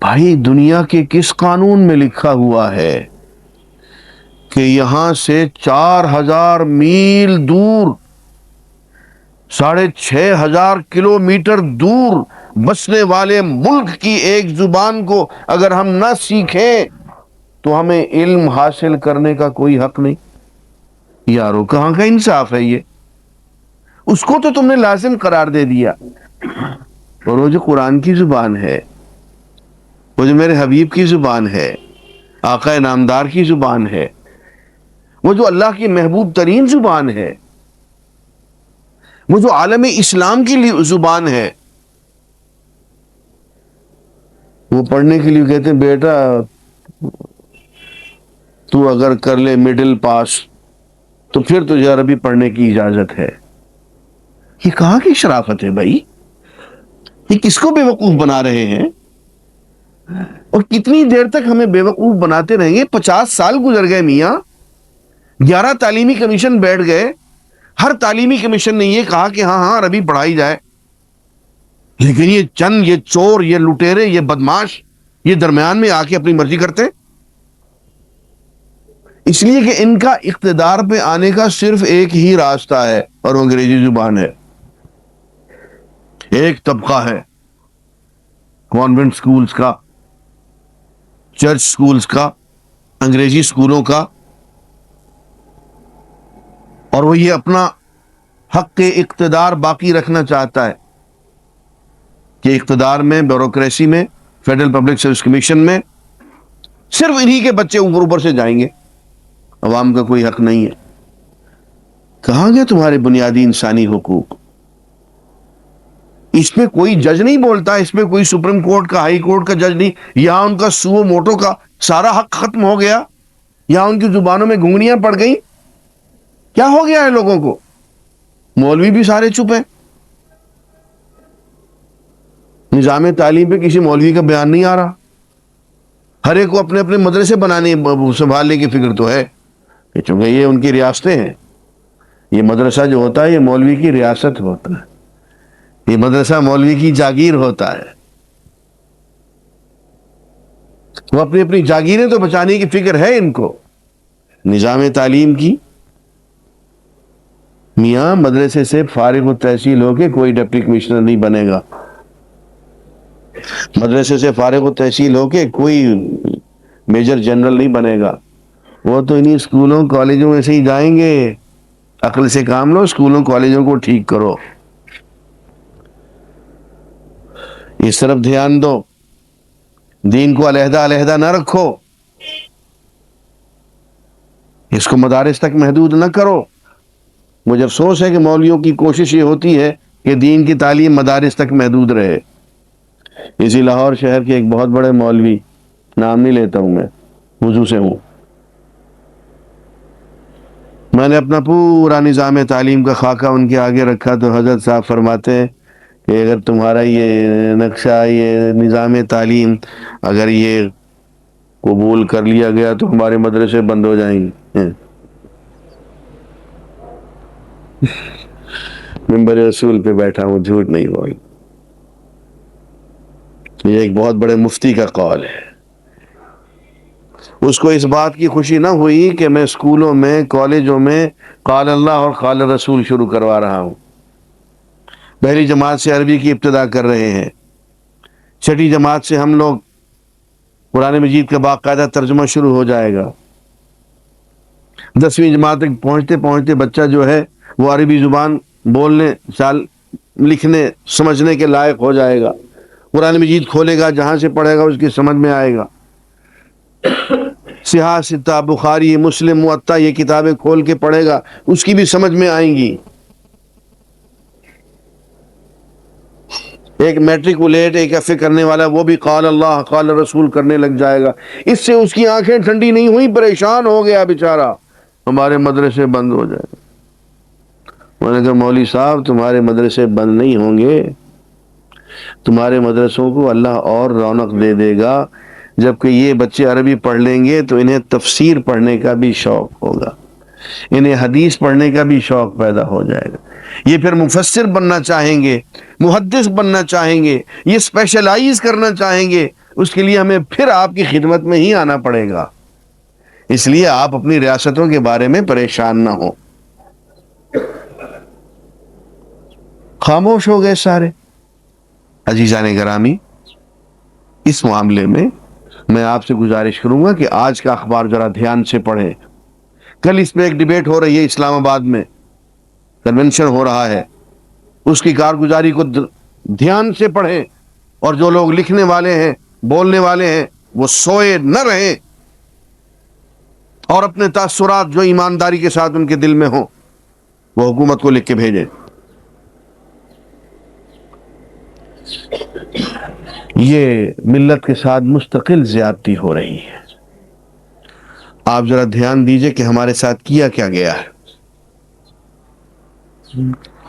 بھائی دنیا کے کس قانون میں لکھا ہوا ہے کہ یہاں سے 4000 میل دور، 6500 کلومیٹر دور بسنے والے ملک کی ایک زبان کو اگر ہم نہ سیکھیں تو ہمیں علم حاصل کرنے کا کوئی حق نہیں؟ یارو کہاں کا انصاف ہے یہ؟ اس کو تو تم نے لازم قرار دے دیا، اور وہ جو قرآن کی زبان ہے، وہ جو میرے حبیب کی زبان ہے، آقا نامدار کی زبان ہے، وہ جو اللہ کی محبوب ترین زبان ہے، وہ جو عالم اسلام کی زبان ہے، وہ پڑھنے کے لیے کہتے ہیں بیٹا تو اگر کر لے مڈل پاس تو پھر تجھے عربی پڑھنے کی اجازت ہے۔ یہ کہاں کی شرافت ہے بھائی؟ یہ کس کو بیوقوف بنا رہے ہیں؟ اور کتنی دیر تک ہمیں بیوقوف بناتے رہیں گے؟ 50 سال گزر گئے میاں، 11 تعلیمی کمیشن بیٹھ گئے، ہر تعلیمی کمیشن نے یہ کہا کہ ہاں عربی پڑھائی جائے، لیکن یہ چند، یہ چور، یہ لٹیرے، یہ بدماش، یہ درمیان میں آ کے اپنی مرضی کرتے، اس لیے کہ ان کا اقتدار پہ آنے کا صرف ایک ہی راستہ ہے، اور وہ انگریزی زبان ہے۔ ایک طبقہ ہے کانوینٹ سکولز کا، چرچ سکولز کا، انگریزی سکولوں کا، اور وہ یہ اپنا حق اقتدار باقی رکھنا چاہتا ہے کہ اقتدار میں، بیوروکریسی میں، فیڈرل پبلک سروس کمیشن میں صرف انہی کے بچے اوپر سے جائیں گے، عوام کا کوئی حق نہیں ہے۔ کہاں گئے تمہارے بنیادی انسانی حقوق؟ اس پہ کوئی جج نہیں بولتا، اس پہ کوئی سپریم کورٹ کا، ہائی کورٹ کا جج نہیں، یہاں ان کا سو موٹو کا سارا حق ختم ہو گیا، یہاں ان کی زبانوں میں گنگنیاں پڑ گئیں۔ کیا ہو گیا ہے لوگوں کو؟ مولوی بھی سارے چپ ہیں، نظام تعلیم پہ کسی مولوی کا بیان نہیں آ رہا، ہر ایک کو اپنے اپنے مدرسے بنانے سنبھالنے کی فکر تو ہے، چونکہ یہ ان کی ریاستیں ہیں۔ یہ مدرسہ جو ہوتا ہے یہ مولوی کی ریاست ہوتا ہے، یہ مدرسہ مولوی کی جاگیر ہوتا ہے، وہ اپنی اپنی جاگیریں تو بچانے کی فکر ہے ان کو۔ نظام تعلیم کی، میاں مدرسے سے فارغ التحصیل ہو کے کوئی ڈپٹی کمشنر نہیں بنے گا، مدرسے سے فارغ التحصیل ہو کے کوئی میجر جنرل نہیں بنے گا، وہ تو انہی اسکولوں کالجوں میں سے ہی جائیں گے۔ عقل سے کام لو، اسکولوں کالجوں کو ٹھیک کرو، اس طرف دھیان دو، دین کو علیحدہ علیحدہ نہ رکھو، اس کو مدارس تک محدود نہ کرو۔ مجھے افسوس ہے کہ مولویوں کی کوشش یہ ہوتی ہے کہ دین کی تعلیم مدارس تک محدود رہے۔ اسی لاہور شہر کے ایک بہت بڑے مولوی، نام نہیں لیتا ہوں، میں وضو سے ہوں، میں نے اپنا پورا نظام تعلیم کا خاکہ ان کے آگے رکھا تو حضرت صاحب فرماتے ہیں کہ اگر تمہارا یہ نقشہ، یہ نظام تعلیم اگر یہ قبول کر لیا گیا تو ہمارے مدرسے بند ہو جائیں گے۔ منبر رسول پہ بیٹھا ہوں، جھوٹ نہیں بول، یہ ایک بہت بڑے مفتی کا قول ہے۔ اس کو اس بات کی خوشی نہ ہوئی کہ میں اسکولوں میں، کالجوں میں قال اللہ اور قال رسول شروع کروا رہا ہوں۔ پہلی جماعت سے عربی کی ابتدا کر رہے ہیں، چھٹی جماعت سے ہم لوگ قرآن مجید کا باقاعدہ ترجمہ شروع ہو جائے گا، 10ویں جماعت تک پہنچتے پہنچتے بچہ جو ہے وہ عربی زبان بولنے، لکھنے، سمجھنے کے لائق ہو جائے گا، قرآن مجید کھولے گا، جہاں سے پڑھے گا اس کی سمجھ میں آئے گا، صحاح، ستہ، بخاری، مسلم، موطا، یہ کتابیں کھول کے پڑھے گا، اس کی بھی سمجھ میں آئیں گی۔ ایک میٹریکولیٹ، ایک ایف اے کرنے والا، وہ بھی قال اللہ قال رسول کرنے لگ جائے گا، اس سے اس کی آنکھیں ٹھنڈی نہیں ہوئی، پریشان ہو گیا بیچارہ، ہمارے مدرسے بند ہو جائے۔ میں نے کہا مولوی صاحب تمہارے مدرسے بند نہیں ہوں گے، تمہارے مدرسوں کو اللہ اور رونق دے دے گا، جبکہ یہ بچے عربی پڑھ لیں گے تو انہیں تفسیر پڑھنے کا بھی شوق ہوگا، انہیں حدیث پڑھنے کا بھی شوق پیدا ہو جائے گا، یہ پھر مفسر بننا چاہیں گے، محدث بننا چاہیں گے، یہ اسپیشلائز کرنا چاہیں گے، اس کے لیے ہمیں پھر آپ کی خدمت میں ہی آنا پڑے گا. اس لیے آپ اپنی ریاستوں کے بارے میں پریشان نہ ہو. خاموش ہو گئے سارے. عزیزان گرامی، اس معاملے میں آپ سے گزارش کروں گا کہ آج کا اخبار ذرا دھیان سے پڑھیں. کل اس پہ ایک ڈیبیٹ ہو رہی ہے، اسلام آباد میں کنونشن ہو رہا ہے. اس کی کارگزاری کو دھیان سے پڑھیں، اور جو لوگ لکھنے والے ہیں، بولنے والے ہیں، وہ سوئے نہ رہیں، اور اپنے تاثرات جو ایمانداری کے ساتھ ان کے دل میں ہوں وہ حکومت کو لکھ کے بھیجیں. یہ ملت کے ساتھ مستقل زیادتی ہو رہی ہے. آپ ذرا دھیان دیجئے کہ ہمارے ساتھ کیا کیا گیا ہے.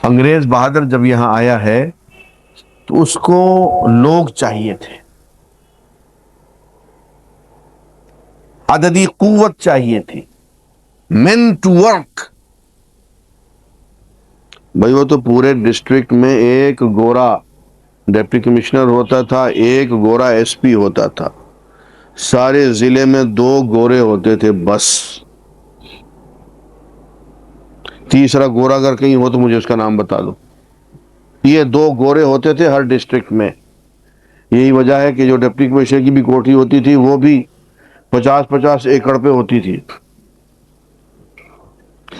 انگریز بہادر جب یہاں آیا ہے تو اس کو لوگ چاہیے تھے، عددی قوت چاہیے تھی، مین ٹو ورک. بھائی وہ تو پورے ڈسٹرکٹ میں ایک گورا ڈپٹی کمشنر ہوتا تھا، ایک گورا ایس پی ہوتا تھا. سارے ضلع میں 2 گورے ہوتے تھے بس. تیسرا گورا اگر کہیں ہو تو مجھے اس کا نام بتا دو. یہ 2 گورے ہوتے تھے ہر ڈسٹرکٹ میں. یہی وجہ ہے کہ جو ڈپٹی کمشنر کی بھی کوٹھی ہوتی تھی وہ بھی 50-50 ایکڑ پہ ہوتی تھی.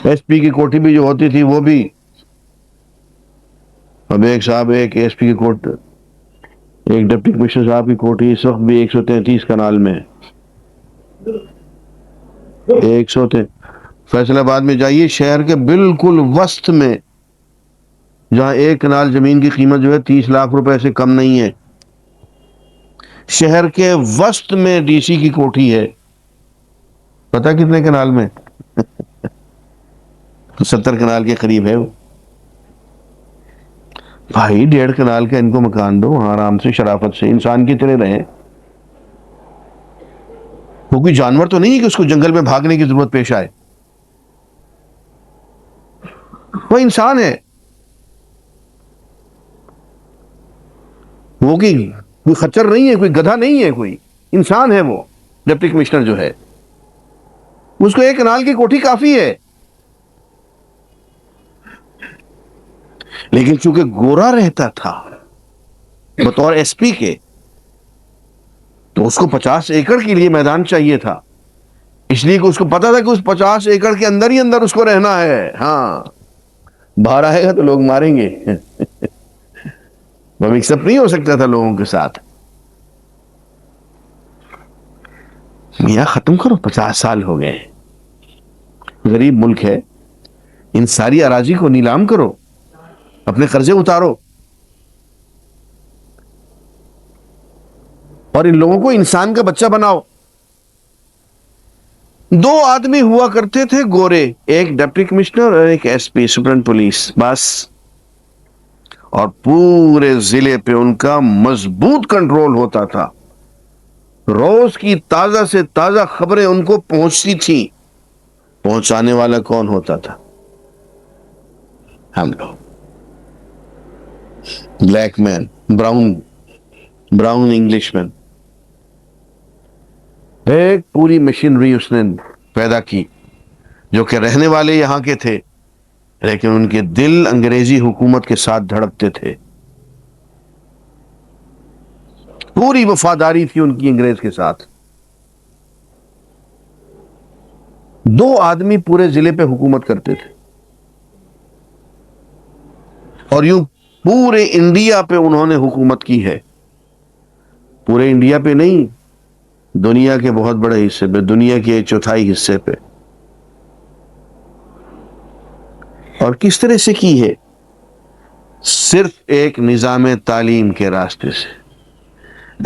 ایس پی کی کوٹھی بھی جو ہوتی تھی وہ بھی. اب ایک ایس پی کی کوٹھی، ایک ڈپٹی کمشنر صاحب کی کوٹھی اس وقت بھی 133 کنال میں ہے. 133. فیصل آباد میں جائیے، شہر کے بالکل وسط میں، جہاں 1 کنال زمین کی قیمت جو ہے 30 لاکھ روپے سے کم نہیں ہے، شہر کے وسط میں ڈی سی کی کوٹھی ہے. پتہ کتنے کنال میں؟ 70 کنال کے قریب ہے وہ. بھائی 1.5 کنال کا ان کو مکان دو، وہاں آرام سے شرافت سے انسان کی طرح رہیں. وہ کوئی جانور تو نہیں ہے کہ اس کو جنگل میں بھاگنے کی ضرورت پیش آئے. وہ انسان ہے. وہ کوئی خچر نہیں ہے، کوئی گدھا نہیں ہے، کوئی انسان ہے. وہ ڈپٹی کمشنر جو ہے اس کو 1 کنال کی کوٹھی کافی ہے. لیکن چونکہ گورا رہتا تھا بطور ایس پی کے، تو اس کو 50 ایکڑ کے لیے میدان چاہیے تھا. اس لیے کہ اس کو پتا تھا کہ اس 50 ایکڑ کے اندر ہی اندر اس کو رہنا ہے. ہاں باہر آئے گا تو لوگ ماریں گے. وہ مکس اپ نہیں ہو سکتا تھا لوگوں کے ساتھ. میاں ختم کرو، 50 سال ہو گئے، غریب ملک ہے. ان ساری اراضی کو نیلام کرو، اپنے قرضے اتارو، اور ان لوگوں کو انسان کا بچہ بناؤ. 2 آدمی ہوا کرتے تھے گورے، ایک ڈپٹی کمشنر اور ایک ایس پی سپرنٹ پولیس، بس. اور پورے ضلع پہ ان کا مضبوط کنٹرول ہوتا تھا. روز کی تازہ سے تازہ خبریں ان کو پہنچتی تھیں. پہنچانے والا کون ہوتا تھا؟ ہم لوگ. بلیک مین، براؤن انگلش مین. ایک پوری مشینری اس نے پیدا کی، جو کہ رہنے والے یہاں کے تھے لیکن ان کے دل انگریزی حکومت کے ساتھ دھڑکتے تھے. پوری وفاداری تھی ان کی انگریز کے ساتھ. 2 آدمی پورے ضلع پہ حکومت کرتے تھے، اور یوں پورے انڈیا پہ انہوں نے حکومت کی ہے. پورے انڈیا پہ نہیں، دنیا کے بہت بڑے حصے پہ، دنیا کے 1/4 حصے پہ. اور کس طرح سے کی ہے؟ صرف ایک نظام تعلیم کے راستے سے.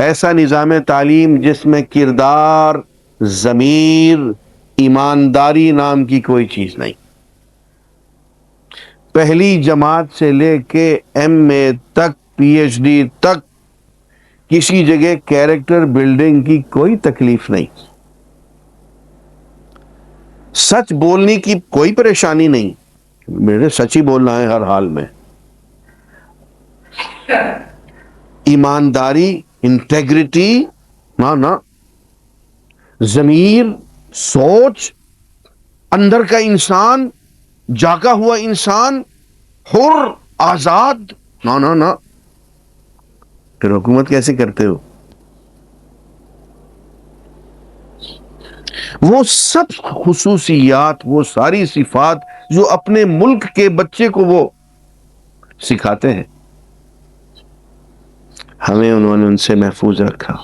ایسا نظام تعلیم جس میں کردار، ضمیر، ایمانداری نام کی کوئی چیز نہیں. پہلی جماعت سے لے کے MA تک، PhD تک کسی جگہ کیریکٹر بلڈنگ کی کوئی تکلیف نہیں. سچ بولنے کی کوئی پریشانی نہیں، میرے سچ ہی بولنا ہے ہر حال میں. ایمانداری، انٹیگریٹی نہ نہ، ضمیر، سوچ، اندر کا انسان، جاگا ہوا انسان، حر، آزاد، نہ نہ نہ، پھر حکومت کیسے کرتے ہو؟ وہ سب خصوصیات، وہ ساری صفات جو اپنے ملک کے بچے کو وہ سکھاتے ہیں، ہمیں انہوں نے ان سے محفوظ رکھا۔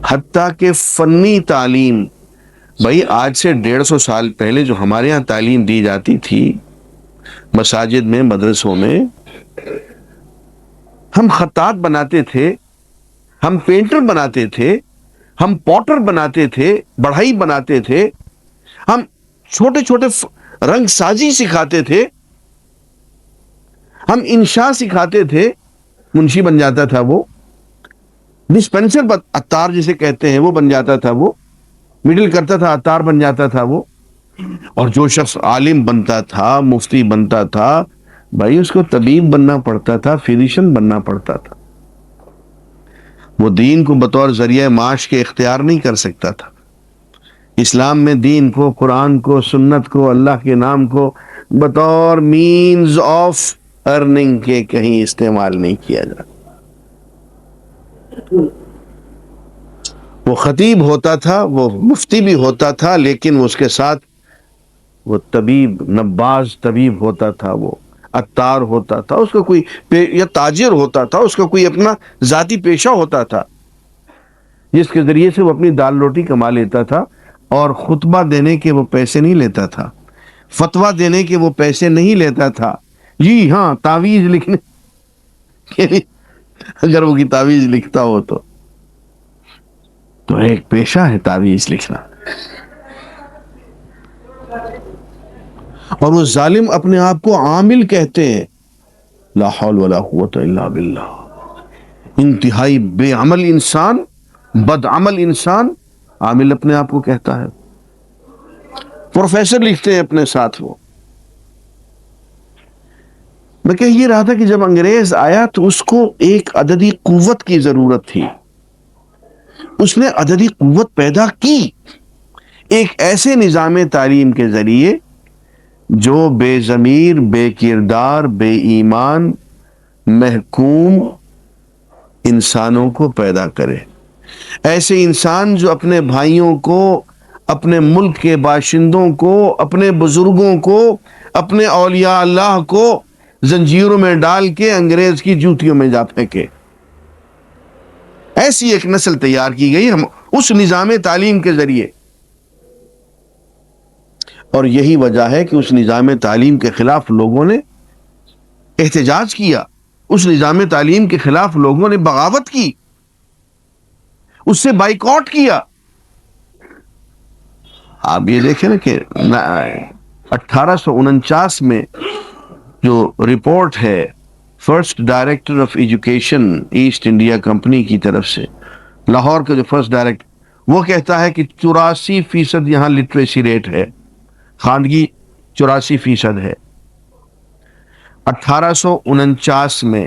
حتیٰ کہ فنی تعلیم، بھائی آج سے 150 سال پہلے جو ہمارے ہاں تعلیم دی جاتی تھی مساجد میں، مدرسوں میں، ہم خطاط بناتے تھے، ہم پینٹر بناتے تھے، ہم پوٹر بناتے تھے، بڑھئی بناتے تھے، ہم چھوٹے چھوٹے رنگ سازی سکھاتے تھے، ہم انشاء سکھاتے تھے، منشی بن جاتا تھا وہ، ڈسپینسر عطار جسے کہتے ہیں وہ بن جاتا تھا، وہ مڈل کرتا تھا، عطار بن جاتا تھا وہ۔ اور جو شخص عالم بنتا تھا، مفتی بنتا تھا، بھائی اس کو طبیب بننا پڑتا تھا، فزیشین بننا پڑتا تھا، وہ دین کو بطور ذریعہ معاش کے اختیار نہیں کر سکتا تھا۔ اسلام میں دین کو، قرآن کو، سنت کو، اللہ کے نام کو بطور مینز آف ارننگ کے کہیں استعمال نہیں کیا جاتا۔ وہ خطیب ہوتا تھا، وہ مفتی بھی ہوتا تھا، لیکن اس کے ساتھ وہ طبیب، نباز طبیب ہوتا تھا، وہ عطار ہوتا تھا، اس کا کوئی یا تاجر ہوتا تھا، اس کا کوئی اپنا ذاتی پیشہ ہوتا تھا جس کے ذریعے سے وہ اپنی دال روٹی کما لیتا تھا، اور خطبہ دینے کے وہ پیسے نہیں لیتا تھا، فتویٰ دینے کے وہ پیسے نہیں لیتا تھا، جی ہاں تعویذ لکھنے کے لیے اگر وہ کی تعویذ لکھتا ہو تو ایک پیشہ ہے تعویذ لکھنا۔ اور وہ ظالم اپنے آپ کو عامل کہتے ہیں، لا حول ولا قوت الا باللہ، انتہائی بے عمل انسان، بد عمل انسان عامل اپنے آپ کو کہتا ہے۔ پروفیسر لکھتے ہیں اپنے ساتھ وہ۔ میں کہہ یہ رہا تھا کہ جب انگریز آیا تو اس کو ایک عددی قوت کی ضرورت تھی، اس نے عددی قوت پیدا کی ایک ایسے نظام تعلیم کے ذریعے جو بے ضمیر، بے کردار، بے ایمان، محکوم انسانوں کو پیدا کرے، ایسے انسان جو اپنے بھائیوں کو، اپنے ملک کے باشندوں کو، اپنے بزرگوں کو، اپنے اولیاء اللہ کو زنجیروں میں ڈال کے انگریز کی جوتیوں میں جا پھینکے۔ ایسی ایک نسل تیار کی گئی ہم اس نظام تعلیم کے ذریعے، اور یہی وجہ ہے کہ اس نظام تعلیم کے خلاف لوگوں نے احتجاج کیا، اس نظام تعلیم کے خلاف لوگوں نے بغاوت کی، اس سے بائیکاٹ کیا۔ آپ یہ دیکھیں نا کہ 1849 میں جو رپورٹ ہے first director of education East India company کی طرف سے، لاہور کا جو فرسٹ ڈائریکٹر، وہ کہتا ہے کہ 84% یہاں لٹریسی ریٹ ہے، خواندگی 84% ہے۔ 1849 میں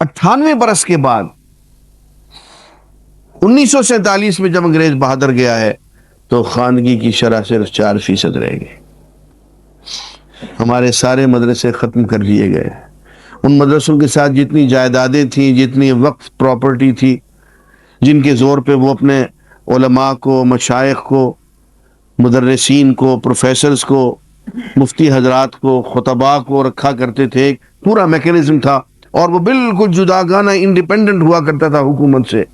98 برس کے بعد 1947 میں جب انگریز بہادر گیا ہے تو خواندگی کی شرح صرف 4% رہ گئی۔ ہمارے سارے مدرسے ختم کر دیے گئے، ان مدرسوں کے ساتھ جتنی جائیدادیں تھیں، جتنی وقف پراپرٹی تھی، جن کے زور پہ وہ اپنے علماء کو، مشائخ کو، مدرسین کو، پروفیسرز کو، مفتی حضرات کو، خطباء کو رکھا کرتے تھے، ایک پورا میکینزم تھا، اور وہ بالکل جداگانہ انڈیپینڈنٹ ہوا کرتا تھا حکومت سے۔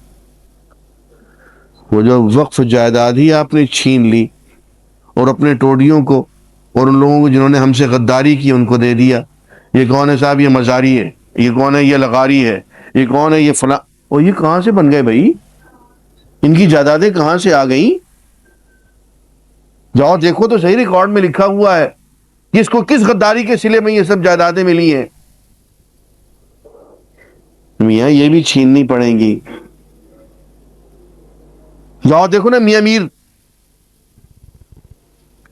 وہ جو وقف جائیداد ہی آپ نے چھین لی اور اپنے ٹوڈیوں کو اور ان لوگوں کو جنہوں نے ہم سے غداری کی ان کو دے دیا۔ یہ کون ہے صاحب؟ یہ مزاری ہے، یہ کون ہے؟ یہ لغاری ہے، یہ کون ہے؟ یہ فلاں۔ اور یہ کہاں سے بن گئے بھائی؟ ان کی جائیدادیں کہاں سے آ گئیں؟ جاؤ دیکھو تو صحیح، ریکارڈ میں لکھا ہوا ہے کہ اس کو کس غداری کے صلے میں یہ سب جائیدادیں ملی ہیں۔ میاں یہ بھی چھیننی پڑیں گی۔ جاؤ دیکھو نا میاں میر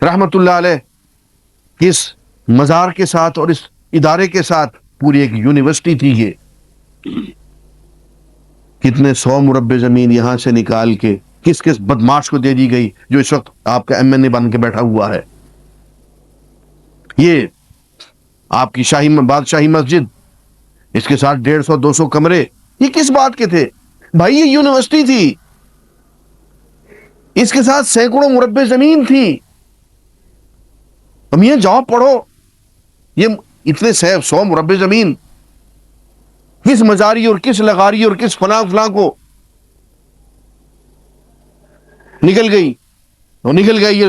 رحمت اللہ علیہ، اس مزار کے ساتھ اور اس ادارے کے ساتھ پوری ایک یونیورسٹی تھی یہ۔ کتنے 100 مربع زمین یہاں سے نکال کے کس کس بدماش کو دے دی گئی جو اس وقت آپ کا ایم این اے بن کے بیٹھا ہوا ہے. یہ آپ کی بادشاہی مسجد، اس کے ساتھ 150-200 کمرے، یہ کس بات کے تھے بھائی؟ یہ یونیورسٹی تھی، اس کے ساتھ سینکڑوں مربع زمین تھی. میاں جاؤ پڑھو. یہ اتنے 100 مربع زمین کس مزاری اور کس لغاری اور کس فلاں کو نکل گئی، وہ نکل گئی.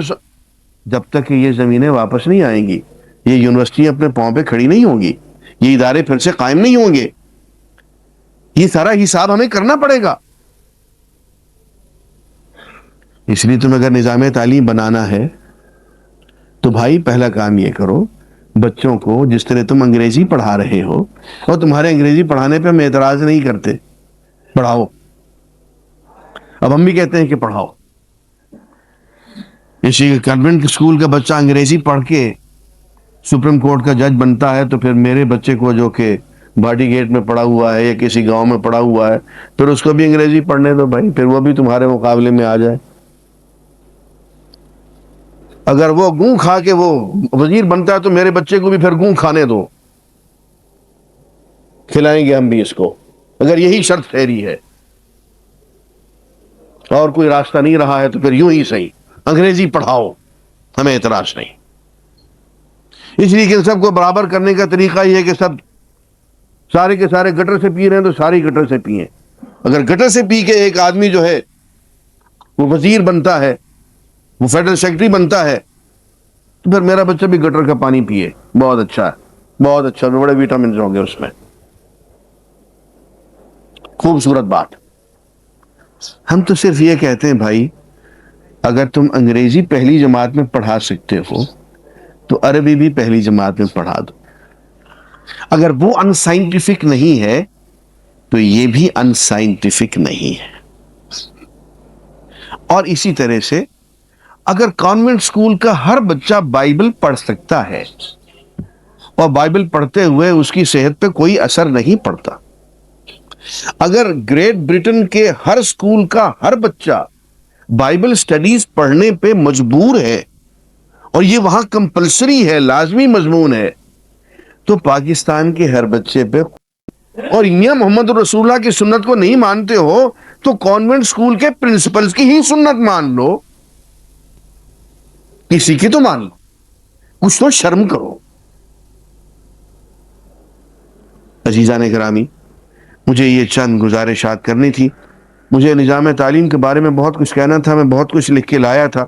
جب تک کہ یہ زمینیں واپس نہیں آئیں گی، یہ یونیورسٹی اپنے پاؤں پہ کھڑی نہیں ہوں گی، یہ ادارے پھر سے قائم نہیں ہوں گے. یہ سارا حساب ہمیں کرنا پڑے گا. اس لیے تم اگر نظام تعلیم بنانا ہے تو بھائی پہلا کام یہ کرو، بچوں کو جس طرح تم انگریزی پڑھا رہے ہو، اور تمہارے انگریزی پڑھانے پہ ہم اعتراض نہیں کرتے، پڑھاؤ. اب ہم بھی کہتے ہیں کہ پڑھاؤ. اسی کانوینٹ اسکول کا بچہ انگریزی پڑھ کے سپریم کورٹ کا جج بنتا ہے، تو پھر میرے بچے کو جو کہ باڈی گیٹ میں پڑا ہوا ہے یا کسی گاؤں میں پڑا ہوا ہے، پھر اس کو بھی انگریزی پڑھنے دو بھائی، پھر وہ بھی تمہارے مقابلے میں آ جائے. اگر وہ گوں کھا کے وہ وزیر بنتا ہے تو میرے بچے کو بھی پھر گوں کھانے دو، کھلائیں گے ہم بھی اس کو، اگر یہی شرط ٹھہری ہے. اور کوئی راستہ نہیں رہا ہے تو پھر یوں ہی صحیح انگریزی پڑھاؤ، ہمیں اعتراض نہیں. اس لیے کہ سب کو برابر کرنے کا طریقہ یہ ہے کہ سب سارے کے سارے گٹر سے پی رہے ہیں تو سارے گٹر سے پیئیں. اگر گٹر سے پی کے ایک آدمی جو ہے وہ وزیر بنتا ہے، وہ فیڈرل سیکرٹری بنتا ہے، تو پھر میرا بچہ بھی گٹر کا پانی پیے، بہت اچھا ہے، بہت اچھا، بڑے وٹامنز ہوں گے اس میں. خوبصورت بات. ہم تو صرف یہ کہتے ہیں بھائی اگر تم انگریزی پہلی جماعت میں پڑھا سکتے ہو تو عربی بھی پہلی جماعت میں پڑھا دو. اگر وہ انسائنٹیفک نہیں ہے تو یہ بھی انسائنٹیفک نہیں ہے. اور اسی طرح سے اگر کانوینٹ اسکول کا ہر بچہ بائبل پڑھ سکتا ہے اور بائبل پڑھتے ہوئے اس کی صحت پہ کوئی اثر نہیں پڑتا، اگر گریٹ برٹن کے ہر اسکول کا ہر بچہ بائبل سٹڈیز پڑھنے پہ مجبور ہے اور یہ وہاں کمپلسری ہے، لازمی مضمون ہے، تو پاکستان کے ہر بچے پہ، اور یہ محمد رسول اللہ کی سنت کو نہیں مانتے ہو تو کانوینٹ اسکول کے پرنسپلز کی ہی سنت مان لو، کسی کی تو مان لو، کچھ تو شرم کرو. عزیزان گرامی، مجھے یہ چند گزارشات کرنی تھی. مجھے نظام تعلیم کے بارے میں بہت کچھ کہنا تھا، میں بہت کچھ لکھ کے لایا تھا،